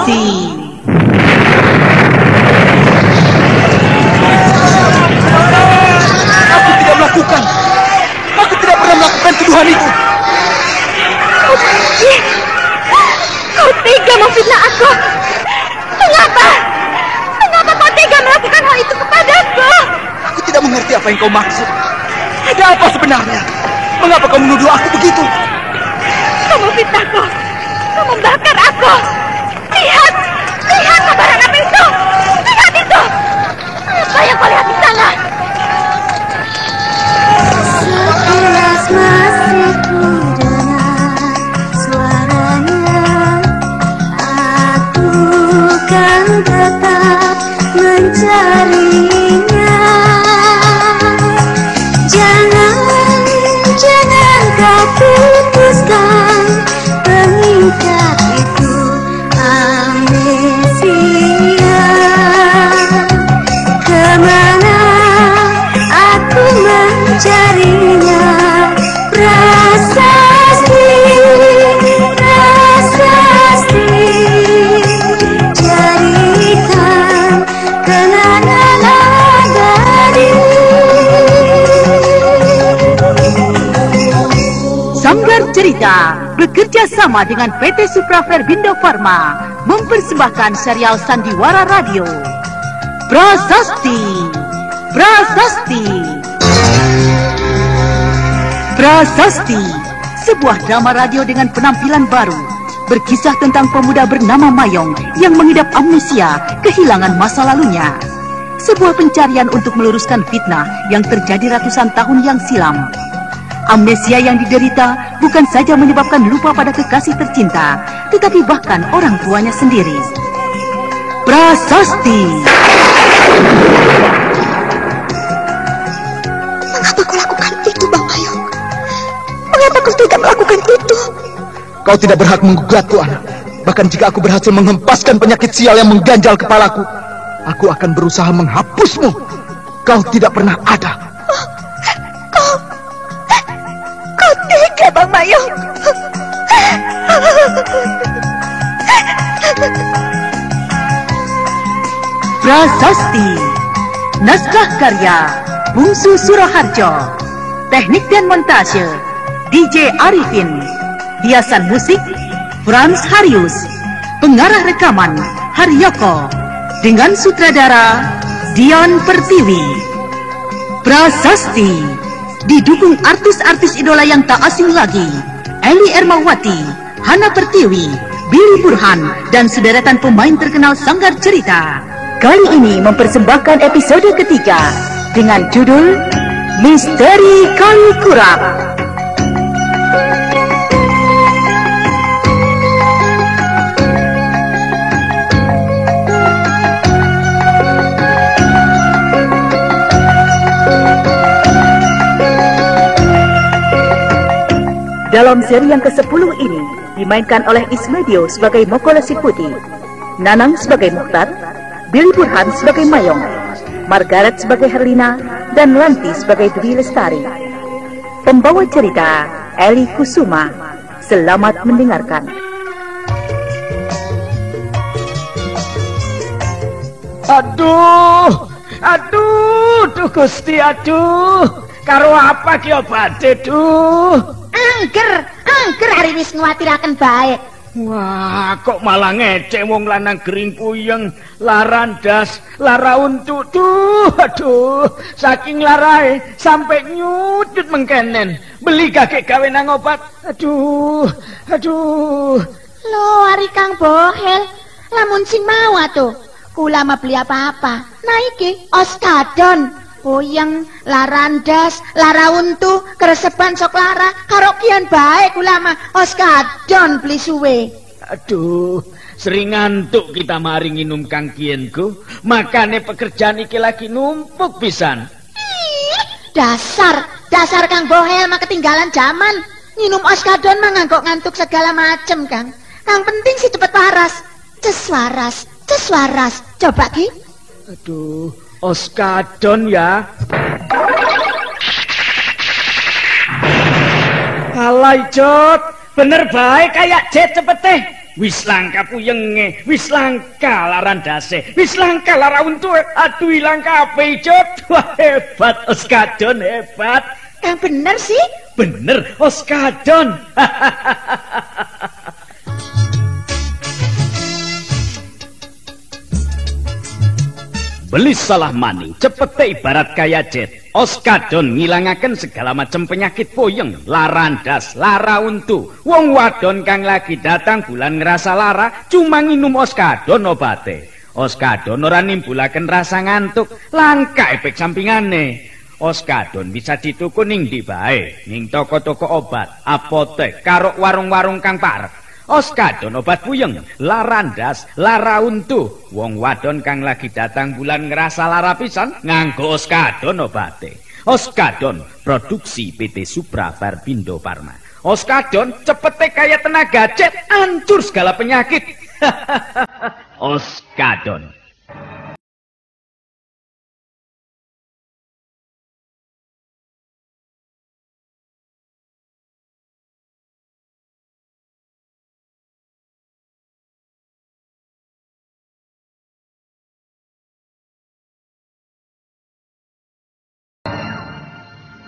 Prasasti. Aku tidak pernah melakukan tuduhan itu. Kau tega memfitnah aku. Mengapa kau tega melakukan hal itu kepadaku? Aku tidak mengerti apa yang kau maksud. Ada apa sebenarnya? Mengapa kau menuduh aku begitu? Kau memfitnahku. Kau membakar aku. Lihat kobaran api itu. Lihat itu. Apa yang kau lihat di sana? Sekilas masih ku dengar suaranya. Aku kan tetap mencarinya. Jangan kau putuskan pengikat itu, amnesia. Kemana aku mencarinya? Prasasti, jadikan kenangan abadi. Sanggar Cerita bekerja sama dengan PT Supra Verbindo Pharma mempersembahkan serial Sandiwara Radio. Prasasti. Prasasti, sebuah drama radio dengan penampilan baru, berkisah tentang pemuda bernama Mayong yang mengidap amnesia, kehilangan masa lalunya. Sebuah pencarian untuk meluruskan fitnah yang terjadi ratusan tahun yang silam. Amnesia yang diderita bukan saja menyebabkan lupa pada kekasih tercinta, tetapi bahkan orang tuanya sendiri. Prasasti. Mengapa kau lakukan itu, Bang Mayong? Mengapa kau tidak melakukan itu? Kau tidak berhak menggugatku, anak. Bahkan jika aku berhasil menghempaskan penyakit sial yang mengganjal kepalaku, aku akan berusaha menghapusmu. Kau tidak pernah ada. Kau tega, Bang Mayong. Prasasti. Naskah karya Bungsu Suroharjo. Teknik dan montase DJ Arifin. Hiasan musik Frans Harius. Pengarah rekaman Haryoko. Dengan sutradara Dion Pertiwi. Prasasti didukung artis-artis idola yang tak asing lagi. Eli Ermawati, Hana Pertiwi, Billy Burhan, dan sederetan pemain terkenal Sanggar Cerita. Kali ini mempersembahkan episode ketiga dengan judul Misteri Kali Kurap. Dalam seri yang ke-10 ini dimainkan oleh Ismedio sebagai Moko Lesi Putih, Nanang sebagai Mukhtar, Billy Burhan sebagai Mayong, Margaret sebagai Herlina, dan Lanti sebagai Dwi Lestari. Pembawa cerita Eli Kusuma. Selamat mendengarkan. Aduh, Gusti, aduh. Karo apa ki obate, duh? Angger hari wis nguwatiraken bae. Wah, kok malah ngecek wong lanang gering puyeng, larandas, lara untuk tuh, aduh, saking larae sampai nyudut mengkenen. Beli kakek gawe nang obat. Aduh. Loh, ari Kang Bohel, lamun sing mau atuh. Kula mah beli apa-apa. Nah iki Oskadon. Puyeng, larandas, lara untu, keresepan sok lara, karo kian bae kula mah Oskadon beli suwe. Aduh, sering ngantuk kita mari nginum Kang Kienku, makane pekerjaan iki lagi numpuk pisan. Dasar Kang Bohel mah ketinggalan zaman. Minum Oskadon mah ngantuk segala macem, Kang. Kang penting sih cepet waras. Ces waras. Coba ki. Aduh, Oskadon ya. Alay, Jod. Bener baik kayak jet cepet teh. Wis langka puyenge, wis langka larandase, wis langka lara untu. Aduh ilang kabeh, Jod. Wah, hebat Oskadon, hebat. Kang bener sih? Bener, Oskadon. Beli salah maning, cepete ibarat kaya jet. Oskadon ngilangaken segala macam penyakit puyeng, larandas, lara untu. Wong wadon kang lagi datang bulan ngerasa lara, cuma nginum Oskadon obate. Oskadon ora nimbulaken rasa ngantuk, langka efek sampingane. Oskadon bisa dituku ning ndi bae, ning toko-toko obat, apotek, karo warung-warung kang parek. Oskadon obat puyeng, larandas, lara untu. Wong wadon kang lagi datang bulan ngerasa lara pisan, nganggo Oskadon obate. Oskadon produksi PT Supra Barbindo Pharma. Oskadon cepete kaya tenaga jet, hancur segala penyakit. Oskadon.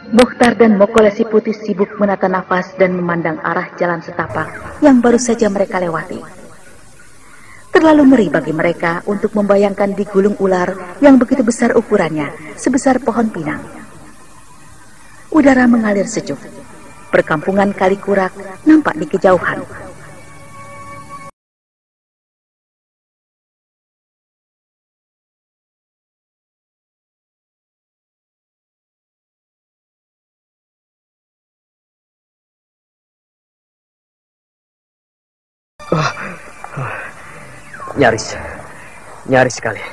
Mukhtar dan Mokolesi Putih sibuk menata nafas dan memandang arah jalan setapak yang baru saja mereka lewati. Terlalu ngeri bagi mereka untuk membayangkan digulung ular yang begitu besar ukurannya, sebesar pohon pinang. Udara mengalir sejuk. Perkampungan Kalikurak nampak di kejauhan. Nyaris sekali.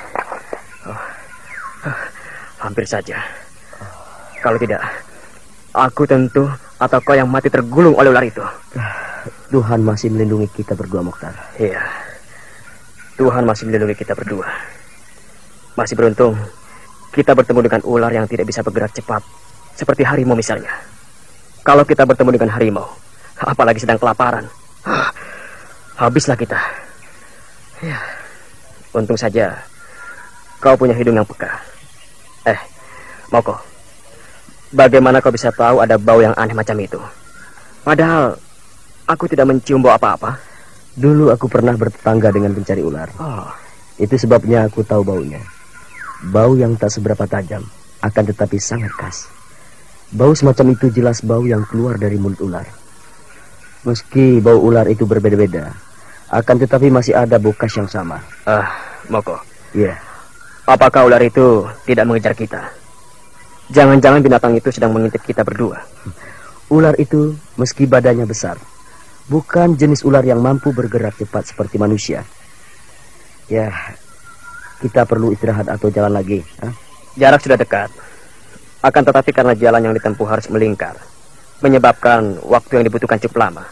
Hampir saja. Kalau tidak, aku tentu atau kau yang mati tergulung oleh ular itu. Tuhan masih melindungi kita berdua, Mokhtar. Iya, Tuhan masih melindungi kita berdua. Masih beruntung kita bertemu dengan ular yang tidak bisa bergerak cepat, seperti harimau misalnya. Kalau kita bertemu dengan harimau, apalagi sedang kelaparan, habislah kita. Ya, untung saja kau punya hidung yang peka. Moko, bagaimana kau bisa tahu ada bau yang aneh macam itu? Padahal aku tidak mencium bau apa-apa. Dulu aku pernah bertetangga dengan pencari ular. Itu sebabnya aku tahu baunya. Bau yang tak seberapa tajam, akan tetapi sangat khas. Bau semacam itu jelas bau yang keluar dari mulut ular. Meski bau ular itu berbeda-beda, akan tetapi masih ada bau khas yang sama. Moko. Iya. Apakah ular itu tidak mengejar kita? Jangan-jangan binatang itu sedang mengintip kita berdua. Ular itu meski badannya besar, bukan jenis ular yang mampu bergerak cepat seperti manusia. Ya, kita perlu istirahat atau jalan lagi. Jarak sudah dekat. Akan tetapi karena jalan yang ditempuh harus melingkar, menyebabkan waktu yang dibutuhkan cukup lama.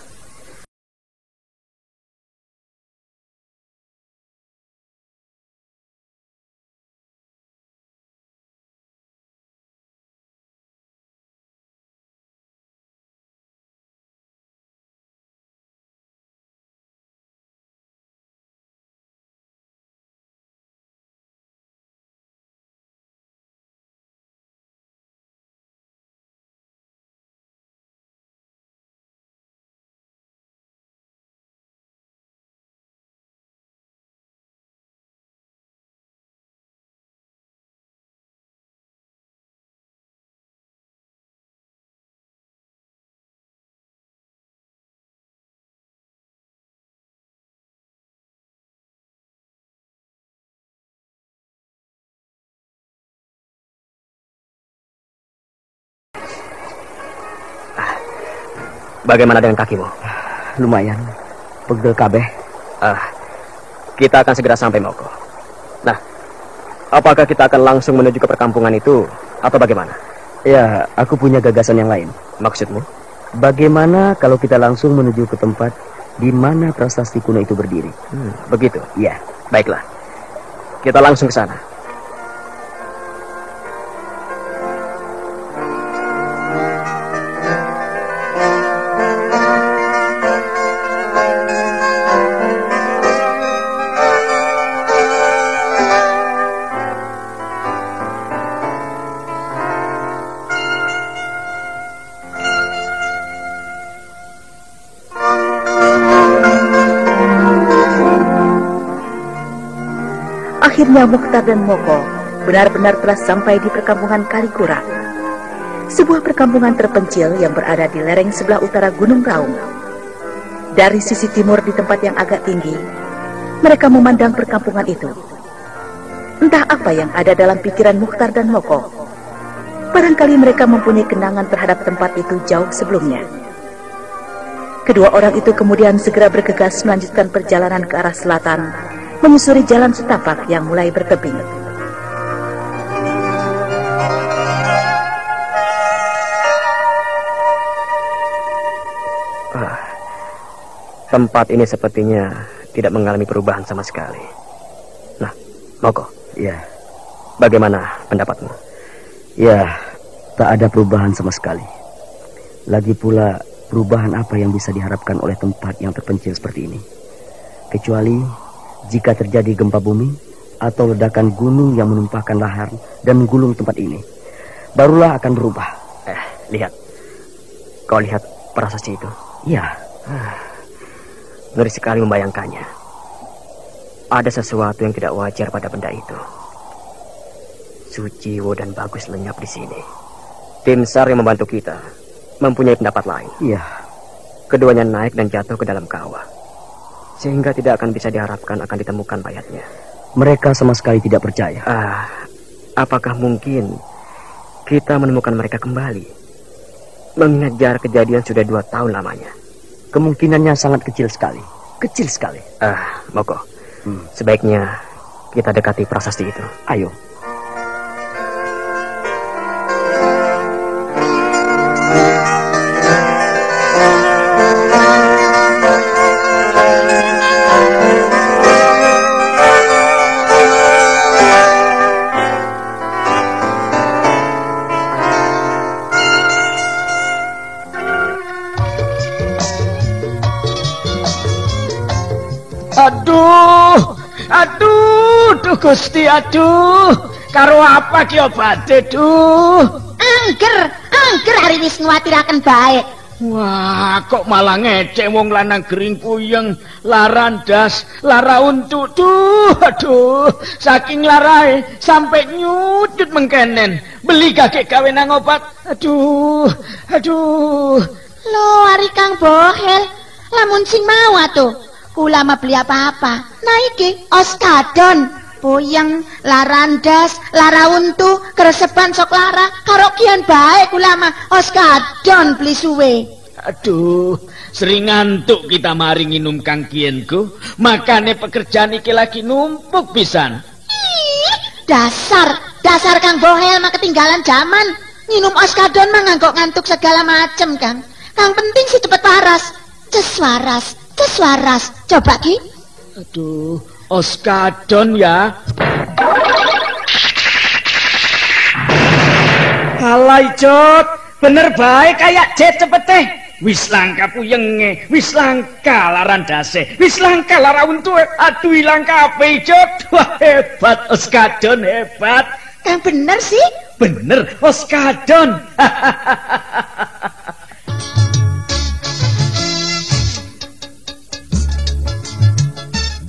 Bagaimana dengan kakimu? Lumayan, pegel kabeh. Kita akan segera sampai, Moko. Nah, apakah kita akan langsung menuju ke perkampungan itu, atau bagaimana? Ya, aku punya gagasan yang lain. Maksudmu? Bagaimana kalau kita langsung menuju ke tempat di mana prasasti kuno itu berdiri? Begitu? Ya. Baiklah, kita langsung ke sana. Akhirnya Mukhtar dan Moko benar-benar telah sampai di perkampungan Kalikurak, sebuah perkampungan terpencil yang berada di lereng sebelah utara Gunung Raung. Dari sisi timur di tempat yang agak tinggi, mereka memandang perkampungan itu. Entah apa yang ada dalam pikiran Mukhtar dan Moko. Barangkali mereka mempunyai kenangan terhadap tempat itu jauh sebelumnya. Kedua orang itu kemudian segera bergegas melanjutkan perjalanan ke arah selatan, menyusuri jalan setapak yang mulai bertebing. Tempat ini sepertinya tidak mengalami perubahan sama sekali. Nah, Moko. Ya. Bagaimana pendapatmu? Ya, tak ada perubahan sama sekali. Lagi pula, perubahan apa yang bisa diharapkan oleh tempat yang terpencil seperti ini? Kecuali jika terjadi gempa bumi atau ledakan gunung yang menumpahkan lahar dan menggulung tempat ini, barulah akan berubah. Lihat. Kau lihat prasasti itu? Ya. Ngeri sekali membayangkannya. Ada sesuatu yang tidak wajar pada benda itu. Suciwo dan Bagus lenyap di sini. Tim SAR yang membantu kita mempunyai pendapat lain. Iya. Keduanya naik dan jatuh ke dalam kawah, sehingga tidak akan bisa diharapkan akan ditemukan mayatnya. Mereka sama sekali tidak percaya. Apakah mungkin kita menemukan mereka kembali? Mengingat jarak kejadian sudah 2 tahun lamanya. Kemungkinannya sangat kecil sekali. Kecil sekali. Moko, sebaiknya kita dekati prasasti itu. Ayo. Aduh Gusti, aduh. Karo apa ki obate, duh? Angger hari wis nguwatiraken bae. Wah, kok malah ngecek wong lanang gering puyeng, larandas, lara untu. Aduh, saking larae sampai nyudut mengkenen. Beli kakek gawe nang obat. Aduh. Lho, ari Kang Bohel, lamun sing mau atuh. Kula mah beli apa-apa. Nah iki oskadon, puyeng, larandas, lara untu, keresepan sok lara, karo kian bae kula mah oskadon beli suwe. Aduh, sering ngantuk kita mari nginum Kang Kienku. Makane pekerjaan iki lagi numpuk pisan. Dasar Kang Bohel mah ketinggalan zaman. Minum oskadon mah ngantuk segala macem, Kang. Kang penting sih cepet waras. Ces waras. Coba Ki. Aduh, oskadon ya. Halai Jot, bener baik kayak Jet cepet teh. Wis langka puyenge, wis langka larandase, wis langka lara untu. Aduh ilang kabeh Jot. Wah hebat oskadon, hebat. Kang bener sih? Bener oskadon.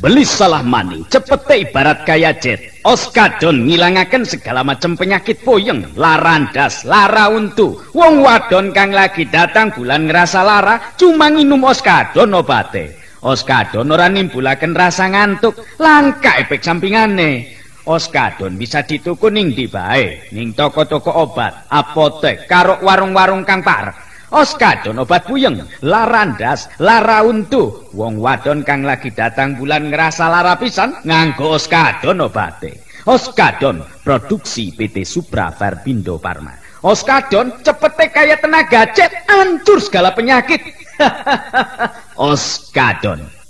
Beli salah maning, cepete ibarat kaya Jet. Oskadon ngilangaken segala macam penyakit puyeng, larandas, lara untu. Wong wadon kang lagi datang bulan ngerasa lara, cuma nginum oskadon obate. Oskadon ora nimbulaken rasa ngantuk, langka efek sampingane. Oskadon bisa dituku ning ndi bae, ning toko-toko obat, apotek, karo warung-warung kang parek. Oskadon obat puyeng, larandas, lara untu. Wong wadon kang lagi datang bulan ngerasa lara pisan, nganggo oskadon obate. Oskadon produksi PT Supra Verbindo Pharma. Oskadon cepete kaya tenaga Jet, hancur segala penyakit. Oskadon.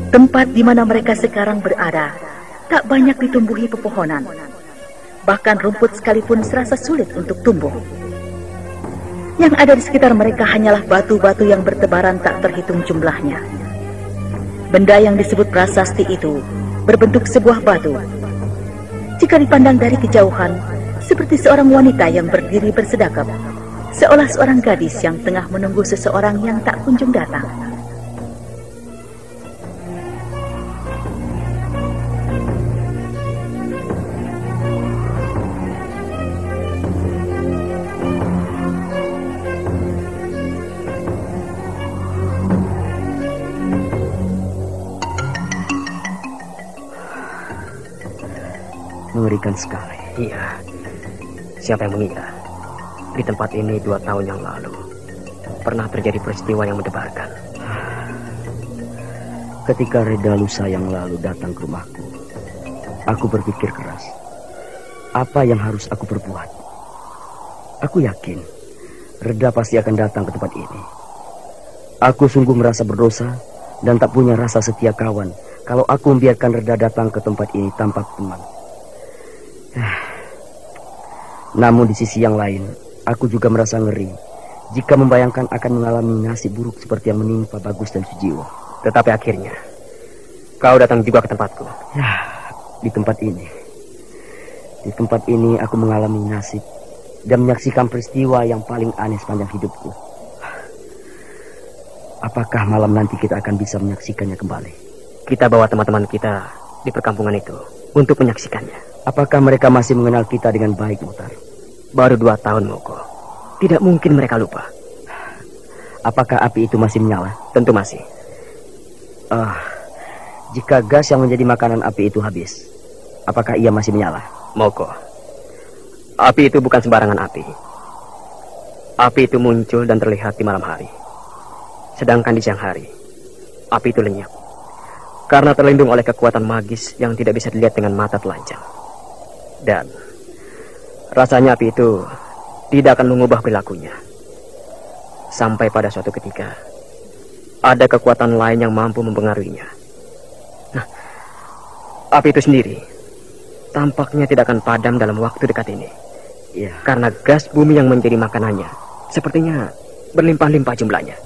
Tempat di mana mereka sekarang berada tak banyak ditumbuhi pepohonan. Bahkan rumput sekalipun serasa sulit untuk tumbuh. Yang ada di sekitar mereka hanyalah batu-batu yang bertebaran tak terhitung jumlahnya. Benda yang disebut prasasti itu berbentuk sebuah batu. Jika dipandang dari kejauhan, seperti seorang wanita yang berdiri bersedekap, seolah seorang gadis yang tengah menunggu seseorang yang tak kunjung datang. Mengerikan sekali. Iya. Siapa yang mengira di tempat ini 2 tahun yang lalu pernah terjadi peristiwa yang mendebarkan. Ketika Reda lusa yang lalu datang ke rumahku, aku berpikir keras. Apa yang harus aku perbuat? Aku yakin Reda pasti akan datang ke tempat ini. Aku sungguh merasa berdosa dan tak punya rasa setia kawan kalau aku membiarkan Reda datang ke tempat ini tanpa teman. Namun di sisi yang lain, aku juga merasa ngeri jika membayangkan akan mengalami nasib buruk seperti yang menimpa Bagus dan Sujiwo. Tetapi akhirnya kau datang juga ke tempatku. Ya, di tempat ini. Di tempat ini aku mengalami nasib dan menyaksikan peristiwa yang paling aneh sepanjang hidupku. Apakah malam nanti kita akan bisa menyaksikannya kembali? Kita bawa teman-teman kita di perkampungan itu untuk menyaksikannya. Apakah mereka masih mengenal kita dengan baik, Muhtar? Baru 2 tahun, Moko. Tidak mungkin mereka lupa. Apakah api itu masih menyala? Tentu masih. Jika gas yang menjadi makanan api itu habis, apakah ia masih menyala? Moko, api itu bukan sembarangan api. Api itu muncul dan terlihat di malam hari. Sedangkan di siang hari, api itu lenyap karena terlindung oleh kekuatan magis yang tidak bisa dilihat dengan mata telanjang. Dan rasanya api itu tidak akan mengubah perilakunya. Sampai pada suatu ketika ada kekuatan lain yang mampu mempengaruhinya. Nah, api itu sendiri tampaknya tidak akan padam dalam waktu dekat ini. Ya. Karena gas bumi yang menjadi makanannya sepertinya berlimpah-limpah jumlahnya.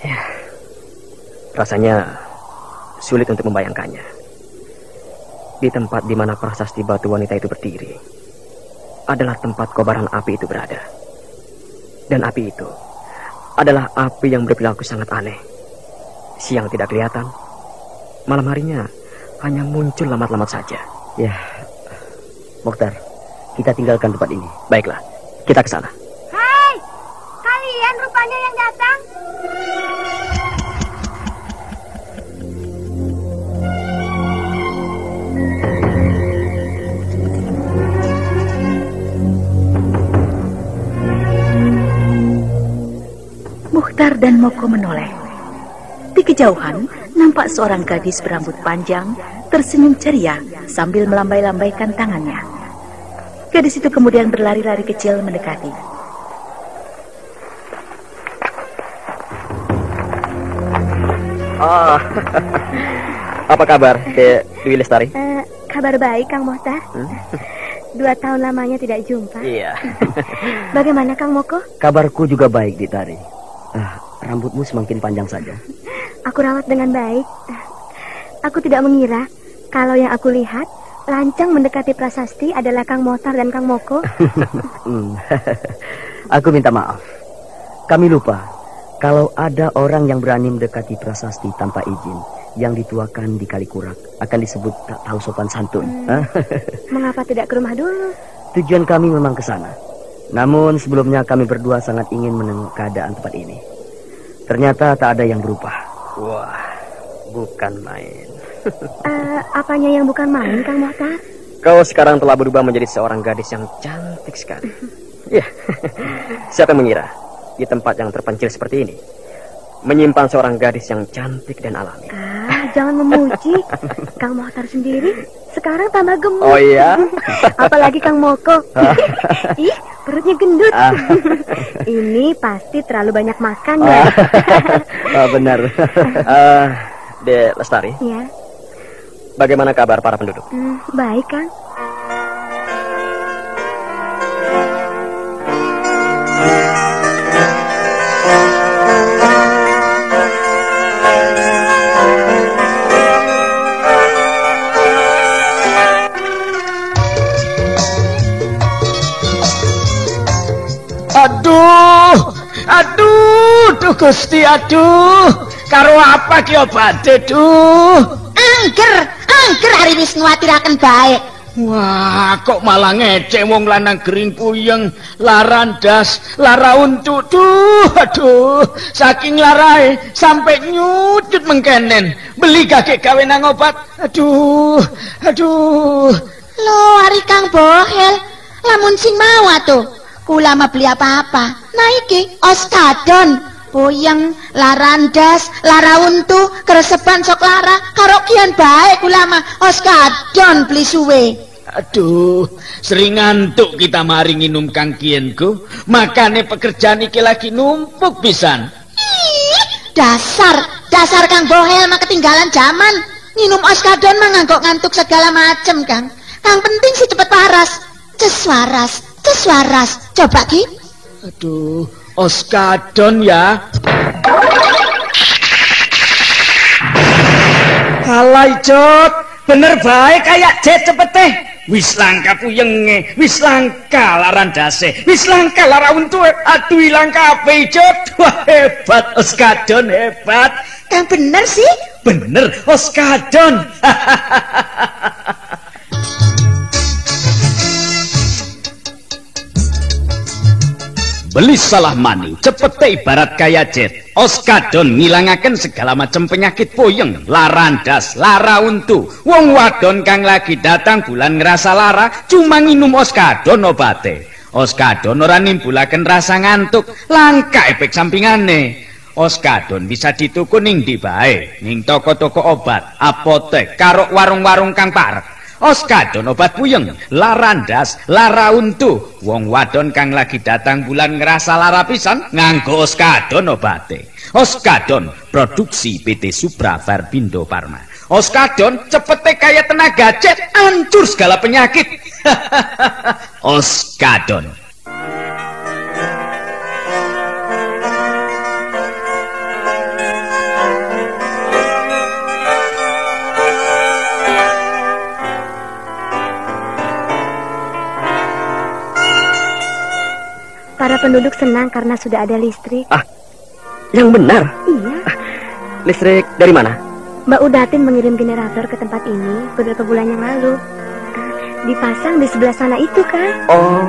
Ya. Rasanya sulit untuk membayangkannya. Di tempat di mana prasasti batu wanita itu berdiri adalah tempat kobaran api itu berada. Dan api itu adalah api yang berperilaku sangat aneh. Siang tidak kelihatan, malam harinya hanya muncul lamat-lamat saja. Ya, Mokhtar, kita tinggalkan tempat ini. Baiklah, kita ke sana. Hai, kalian rupanya yang datang. Mukhtar dan Moko menoleh. Di kejauhan, nampak seorang gadis berambut panjang, tersenyum ceria sambil melambai-lambaikan tangannya. Gadis itu kemudian berlari-lari kecil mendekati. Apa kabar, Dewi Lestari? Kabar baik, Kang Mokhtar. 2 tahun lamanya tidak jumpa. Iya. Bagaimana, Kang Moko? Kabarku juga baik, Ditari. Rambutmu semakin panjang saja. Aku rawat dengan baik. Aku tidak mengira kalau yang aku lihat lancang mendekati prasasti adalah Kang Mokhtar dan Kang Moko. Aku minta maaf. Kami lupa kalau ada orang yang berani mendekati prasasti tanpa izin, yang dituakan di Kalikurak akan disebut tak tahu sopan santun. Mengapa tidak ke rumah dulu? Tujuan kami memang ke sana. Namun sebelumnya kami berdua sangat ingin menengok keadaan tempat ini. Ternyata tak ada yang berubah. Wah, bukan main. Apanya yang bukan main, Kang Mokhtar? Kau sekarang telah berubah menjadi seorang gadis yang cantik sekali. Ya, siapa yang mengira di tempat yang terpencil seperti ini menyimpan seorang gadis yang cantik dan alami. Jangan memuji. Kang Mokhtar sendiri sekarang tambah gemuk. Oh iya? Apalagi Kang Moko. Ih, perutnya gendut. Ini pasti terlalu banyak makan ya. Benar. De Lestari. Ya. Bagaimana kabar para penduduk? Baik, Kang. Aduh Gusti, aduh. Karo apa ki obate, duh? Angger hari wis nguwatiraken bae. Wah, kok malah ngecek wong lanang gering puyeng, larandas, lara untuk. Aduh, saking larae sampai nyudut mengkenen. Beli kakek gawe nang obat. Aduh. Loh, hari Kang Bohel, lamun sing mau atuh. Kula mah beli apa-apa. Nah iki Oskadon, puyeng, larandas, lara untu, keresepan sok lara, karo kian bae kula mah Oskadon beli suwe. Aduh, sering ngantuk kita mari nginum Kang Kienku. Makane pekerjaan iki lagi numpuk pisan. Dasar Kang Bohel mah ketinggalan zaman. Minum Oskadon mah ngantuk segala macem, Kang. Kang penting sih cepet waras. Ces waras. Coba Ki. Aduh, Oskadon ya. Halai Jot, bener baik kayak Jet cepet teh. Wis langka puyenge, wis langka larandase, wis langka lara untu. Aduh ilang kabeh Jot. Wah hebat Oskadon, hebat. Kang bener sih? Bener Oskadon. Beli salah mani, cepete ibarat kaya Jet. Oskadon ngilangaken segala macam penyakit puyeng, larandas, lara untu. Wong wadon kang lagi datang bulan ngerasa lara, cuma nginum Oskadon obate. Oskadon ora nimbulaken rasa ngantuk, langka efek sampingane. Oskadon bisa dituku ning ndi bae, ning toko-toko obat, apotek, karo warung-warung kang parek. Oskadon obat puyeng, larandas, lara untu. Wong wadon kang lagi datang bulan ngerasa lara pisan, nganggo Oskadon obate. Oskadon produksi PT Supra Farbindo Pharma. Oskadon cepete kaya tenaga Jet, hancur segala penyakit. Oskadon. Para penduduk senang karena sudah ada listrik. Yang benar? Iya. Listrik dari mana? Mbak Udatin mengirim generator ke tempat ini beberapa bulan yang lalu. Dipasang di sebelah sana itu, kan? Oh.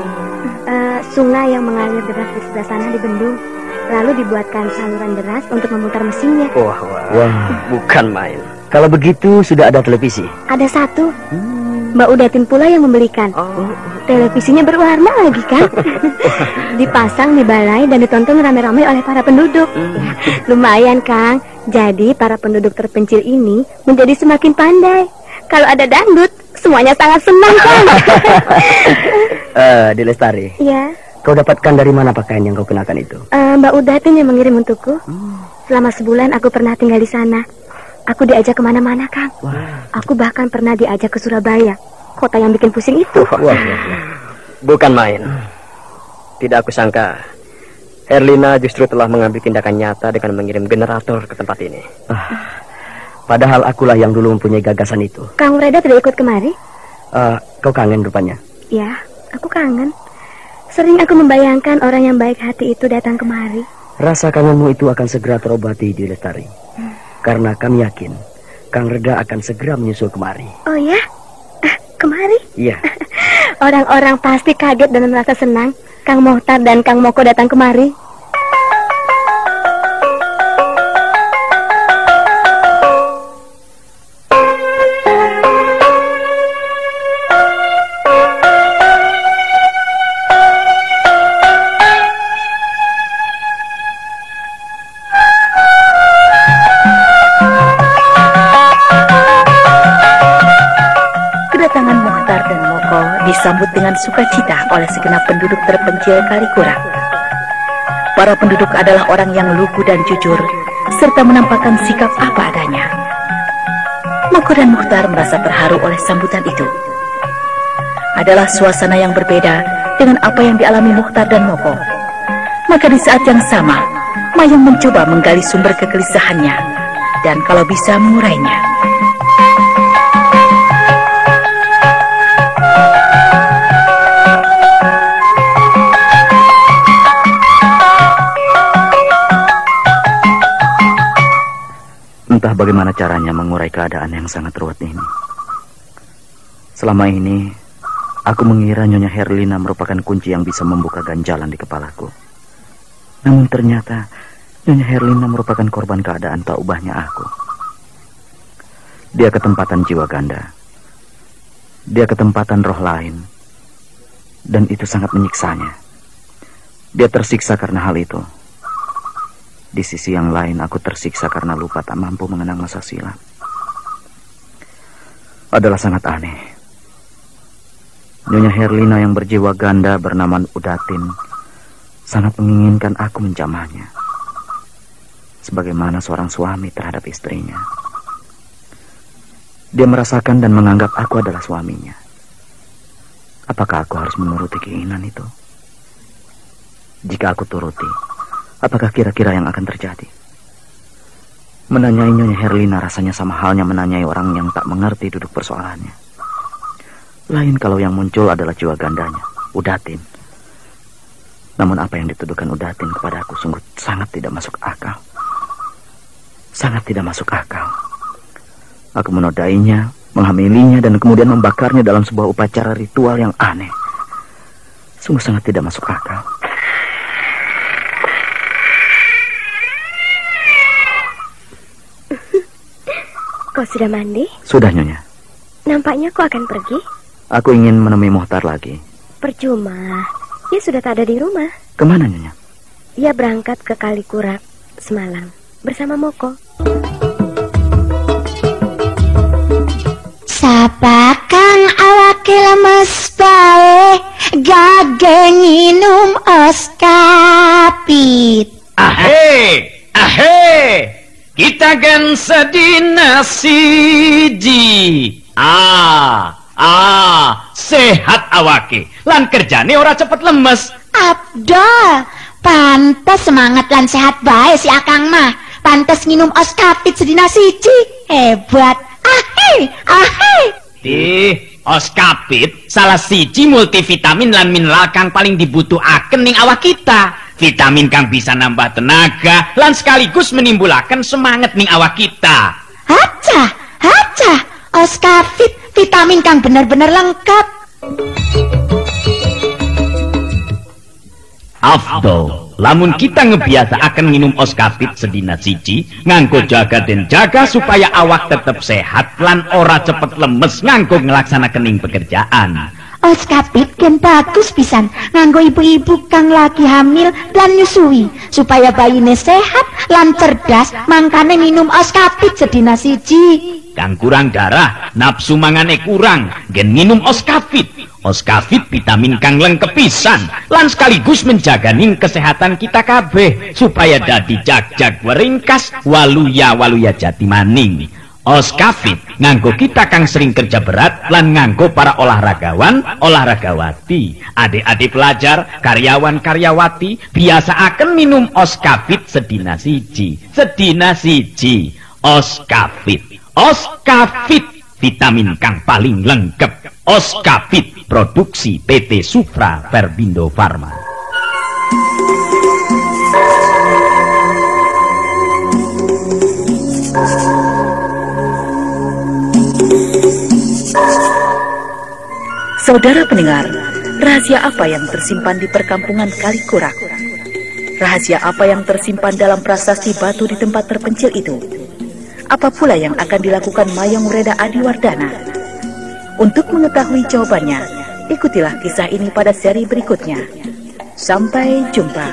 Sungai yang mengalir deras di sebelah sana dibendung. Lalu dibuatkan saluran deras untuk memutar mesinnya. Wah, bukan main. Kalau begitu sudah ada televisi? Ada satu. Mbak Udatin pula yang membelikan. Televisinya berwarna lagi, kan? Dipasang di balai dan ditonton rame-rame oleh para penduduk. Lumayan, Kang. Jadi para penduduk terpencil ini menjadi semakin pandai. Kalau ada dangdut, semuanya sangat senang, Kang. Di Lestari. Iya. Kau dapatkan dari mana pakaian yang kau kenakan itu? Mbak Udatin yang mengirim untukku. Selama sebulan aku pernah tinggal di sana. Aku diajak kemana-mana, Kang. Aku bahkan pernah diajak ke Surabaya, kota yang bikin pusing itu. Bukan main. Tidak aku sangka Herlina justru telah mengambil tindakan nyata dengan mengirim generator ke tempat ini. Padahal akulah yang dulu mempunyai gagasan itu. Kang Reda tidak ikut kemari? Kau kangen rupanya? Ya, aku kangen. Sering aku membayangkan orang yang baik hati itu datang kemari. Rasa kangenmu itu akan segera terobati di Lestari. Karena kami yakin Kang Reda akan segera menyusul kemari. Oh ya? Kemari? Iya. Orang-orang pasti kaget dan merasa senang Kang Mohtar dan Kang Moko datang kemari. Disambut dengan sukacita oleh segenap penduduk terpencil Kalikurang. Para penduduk adalah orang yang lugu dan jujur, serta menampakkan sikap apa adanya. Moko dan Mukhtar merasa terharu oleh sambutan itu. Adalah suasana yang berbeda dengan apa yang dialami Mukhtar dan Moko. Maka di saat yang sama, Mayang mencoba menggali sumber kegelisahannya, dan kalau bisa mengurainya. bagaimana caranya mengurai keadaan yang sangat ruwet ini. Selama ini, aku mengira Nyonya Herlina merupakan kunci yang bisa membuka ganjalan di kepalaku. Namun ternyata Nyonya Herlina merupakan korban keadaan tak ubahnya aku. Dia ketempatan jiwa ganda. Dia ketempatan roh lain. Dan itu sangat menyiksanya. Dia tersiksa karena hal itu. Di sisi yang lain aku tersiksa karena lupa tak mampu mengenang masa silam. Adalah sangat aneh. Nyonya Herlina yang berjiwa ganda bernama Udatin sangat menginginkan aku menjamahnya, sebagaimana seorang suami terhadap istrinya. Dia merasakan dan menganggap aku adalah suaminya. Apakah aku harus menuruti keinginan itu? Jika aku turuti, apakah kira-kira yang akan terjadi? Menanyai Nyonya Herlina rasanya sama halnya menanyai orang yang tak mengerti duduk persoalannya. Lain kalau yang muncul adalah jiwa gandanya, Udatin. Namun apa yang dituduhkan Udatin kepada aku sungguh sangat tidak masuk akal. Sangat tidak masuk akal. Aku menodainya, menghamilinya, dan kemudian membakarnya dalam sebuah upacara ritual yang aneh. Sungguh sangat tidak masuk akal. Kau sudah mandi? Sudah, Nyonya. Nampaknya kau akan pergi? Aku ingin menemui Mohtar lagi. Percuma. Dia sudah tak ada di rumah. Kemana, Nyonya? Dia berangkat ke Kalikurak semalam bersama Moko. Sapa kang awake lemes bae, gage nginum oskapit. Ahe, kita kan sedina siji. Sehat awake, lan kerjane ora cepet lemes. Abdol, pantes semangat lan sehat bae si Akang mah. Pantes nginum oskapit sedina siji. Hebat. Oskapit salah siji multivitamin lan mineral kang paling dibutuhaken ning awak kita. Vitamin kang bisa nambah tenaga lan sekaligus menimbulaken semangat ning awak kita. Haca, oskapit vitamin kang bener-bener lengkap. Afdol, lamun kita ngebiasa akan minum oskapit sedina siji, nganggo jaga dan jaga supaya awak tetap sehat lan ora cepet lemes nganggo ngelaksanakening pekerjaan. Oskapit kan bagus pisan nganggo ibu-ibu kang lagi hamil lan nyusui supaya bayine sehat lan cerdas, mangkane minum oskapit sedina siji. Kang kurang darah, nafsu mangane kurang, gen minum oskapit. Oskapit vitamin kang lengkep pisan lan sekaligus menjaganing kesehatan kita kabeh supaya dadi jag-jag weringkas waluya jati maning. Oskapit nganggo kita kang sering kerja berat lan nganggo para olahragawan, olahragawati, adik-adik pelajar, karyawan-karyawati biasa akan minum oskapit sedina siji. Oskapit vitamin kang paling lengkap. Oskapit produksi PT Supra Perbindo Farma. Saudara pendengar, rahasia apa yang tersimpan di perkampungan Kalikurak? Rahasia apa yang tersimpan dalam prasasti batu di tempat terpencil itu? Apa pula yang akan dilakukan Mayong Wreda Adiwardana? Untuk mengetahui jawabannya, ikutilah kisah ini pada seri berikutnya. Sampai jumpa.